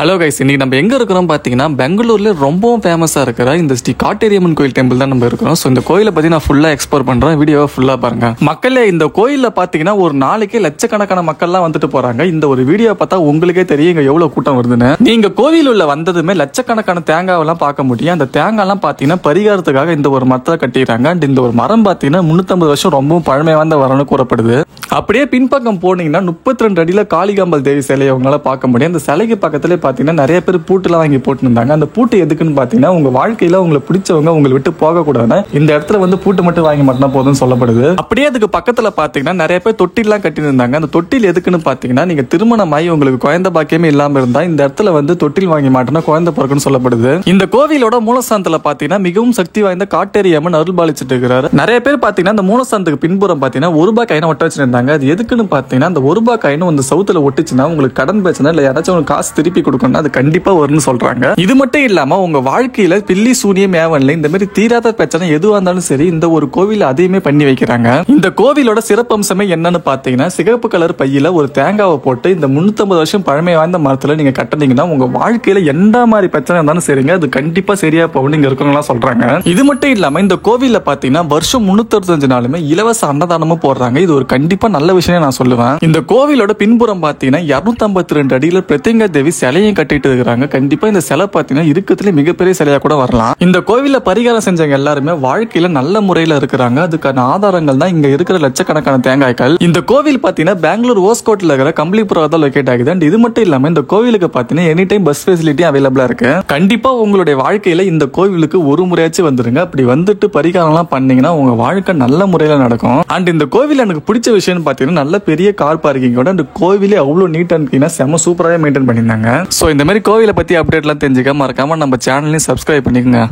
Hello guys, இன்னைக்கு நம்ம எங்க இருக்கிறோம் பாத்தீங்கன்னா பெங்களூர்ல ரொம்பவும் ஃபேமஸா இருக்கிற இந்த ஸ்ரீ காட்டேரியம்மன் கோயில் டெம்பிள் தான் நம்ம இருக்கிறோம். ஸோ இந்த கோயிலை பத்தி நான் ஃபுல்லா எக்ஸ்ப்ளோர் பண்றேன், வீடியோவை ஃபுல்லா பாருங்க. மக்களே, இந்த கோயில்ல பாத்தீங்கன்னா ஒரு நாளைக்கு லட்சக்கணக்கான மக்கள்லாம் வந்துட்டு போறாங்க. இந்த ஒரு வீடியோ பார்த்தா உங்களுக்கே தெரியும் இங்க எவ்வளவு கூட்டம் வருதுன்னு. நீங்க கோவில் உள்ள வந்ததுமே லட்சக்கணக்கான தேங்காவெல்லாம் பார்க்க முடியும். அந்த தேங்காய்லாம் பாத்தீங்கன்னா பரிகாரத்துக்காக இந்த ஒரு மரத்தை கட்டிடுறாங்க. அண்ட் இந்த ஒரு மரம் பாத்தீங்கன்னா 350 வருஷம் ரொம்பவும் பழமை வாய்ந்த வரணும்னு கூறப்படுது. அப்படியே பின்பக்கம் போனீங்கன்னா 32 அடியில காளிகாம்பாள் தேவி சிலையை உங்களால பார்க்க முடியும். அந்த சிலைக்கு பக்கத்துல பாத்தீங்கன்னா நிறைய பேர் பூட்டுலாம் வாங்கி போட்டு இருந்தாங்க. அந்த பூட்டு எதுக்குன்னு பாத்தீங்கன்னா உங்க வாழ்க்கையில உங்களுக்கு பிடிச்சவங்க உங்களை விட்டு போக கூடாதுன்னு இந்த இடத்துல வந்து பூட்டு மட்டும் வாங்கி மாட்டினா போதும்னு சொல்லப்படுது. அப்படியே அதுக்கு பக்கத்துல பாத்தீங்கன்னா நிறைய பேர் தொட்டிலாம் கட்டி இருந்தாங்க. அந்த தொட்டில் எதுக்குன்னு பாத்தீங்கன்னா நீங்க திருமணமாயி உங்களுக்கு குழந்தை பாக்கியமே இல்லாம இருந்தா இந்த இடத்துல வந்து தொட்டில் வாங்கி மாட்டினா குழந்தை பிறக்குன்னு சொல்லப்படுது. இந்த கோவிலோட மூலஸ்தானத்துல பாத்தீங்கன்னா மிகவும் சக்தி வாய்ந்த காட்டேரியம்மன் அருள் பாலிச்சிட்டு இருக்கிறாரு. நிறைய பேர் பாத்தீங்கன்னா அந்த மூலஸ்தானத்துக்கு பின்புறம் பாத்தீங்கன்னா ₹1 காயினை ஒட்ட வச்சிருந்தாங்க. அது எதுக்குன்னு பாத்தீங்கன்னா அந்த ₹1 காயினும் அந்த சவுத்துல ஒட்டுச்சுன்னா உங்களுக்கு கடன் பிரச்சனை இல்ல யாராச்சும் உங்களுக்கு காசு திருப்பி கொடுக்கணும் அது கண்டிப்பா வரும்னு சொல்றாங்க. இது மட்டும் இல்லாம உங்க வாழ்க்கையில பில்லி சூனியம் ஏவன்ல இந்த மாதிரி தீராத பிரச்சனை எதுவா இருந்தாலும் சரி இந்த ஒரு கோவில் அதையுமே பண்ணி வைக்கிறாங்க. இந்த கோவிலோட சிறப்பம்சமே என்னன்னு பாத்தீங்கன்னா சிகப்பு கலர் பையில ஒரு தேங்காவை போட்டு இந்த 350 வருஷம் பழமை வாய்ந்த மரத்துல நீங்க கட்டினீங்கன்னா உங்க வாழ்க்கையில எந்த மாதிரி பிரச்சனை இருந்தாலும் சரிங்க அது கண்டிப்பா சரியா போகும் இங்க இருக்கவங்க சொல்றாங்க. இது மட்டும் இல்லாம இந்த கோவில்ல பாத்தீங்கன்னா வருஷம் 365 நாளுமே இலவச அன்னதானமும் போடுறாங்க. இது ஒரு கண்டிப்பா நல்ல விஷயம் நான் சொல்லுவேன். இந்த கோவிலோட பின்புறம் பாத்தீங்கன்னா 252 அடியில பிரத்யங்கா தேவி சிலையும் கட்டிட்டு இருக்காங்க. கண்டிப்பா இந்த சிலை பாத்தீங்கன்னா இருக்கிறதுல மிகப்பெரிய சிலையா கூட வரலாம். இந்த கோவில பரிகாரம் செஞ்சவங்க எல்லாருமே வாழ்க்கையில நல்ல முறையில இருக்கிறாங்க. அதுக்கான ஆதாரங்கள் தான் இங்க இருக்கிற லட்சக்கணக்கான தேங்காய்கள். இந்த கோவில் பாத்தீங்கன்னா பெங்களூர் ஓஸ்கோட்ல இருக்கிற கம்பளிபுரம் தான் லொகேட் ஆகுது. அண்ட் இது மட்டும் இல்லாம இந்த கோவிலுக்கு பாத்தீங்கன்னா எனி டைம் பஸ் ஃபெசிலிட்டி அவைலபிளா இருக்கு. கண்டிப்பா உங்களுடைய வாழ்க்கையில இந்த கோவிலுக்கு ஒரு முறையாச்சும் வந்துருங்க. அப்படி வந்துட்டு பரிகாரம் எல்லாம் பண்ணீங்கன்னா உங்க வாழ்க்கை நல்ல முறையில நடக்கும். அண்ட் இந்த கோவில் எனக்கு பிடிச்ச விஷயம் பாத்தீங்கன்னா நல்ல பெரிய கார் பார்க்கிங்கோட அந்த கோவிலே அவ்வளவு நீட் அண்ட் கிளீனா செம சூப்பராக மெயின்டைன் பண்ணிருந்தாங்க. சோ இந்த மாதிரி கோவிலை பத்தி அப்டேட்லாம் தெரிஞ்சுக்க மறக்காம நம்ம சேனலையும் சப்ஸ்கிரைப் பண்ணிக்கோங்க.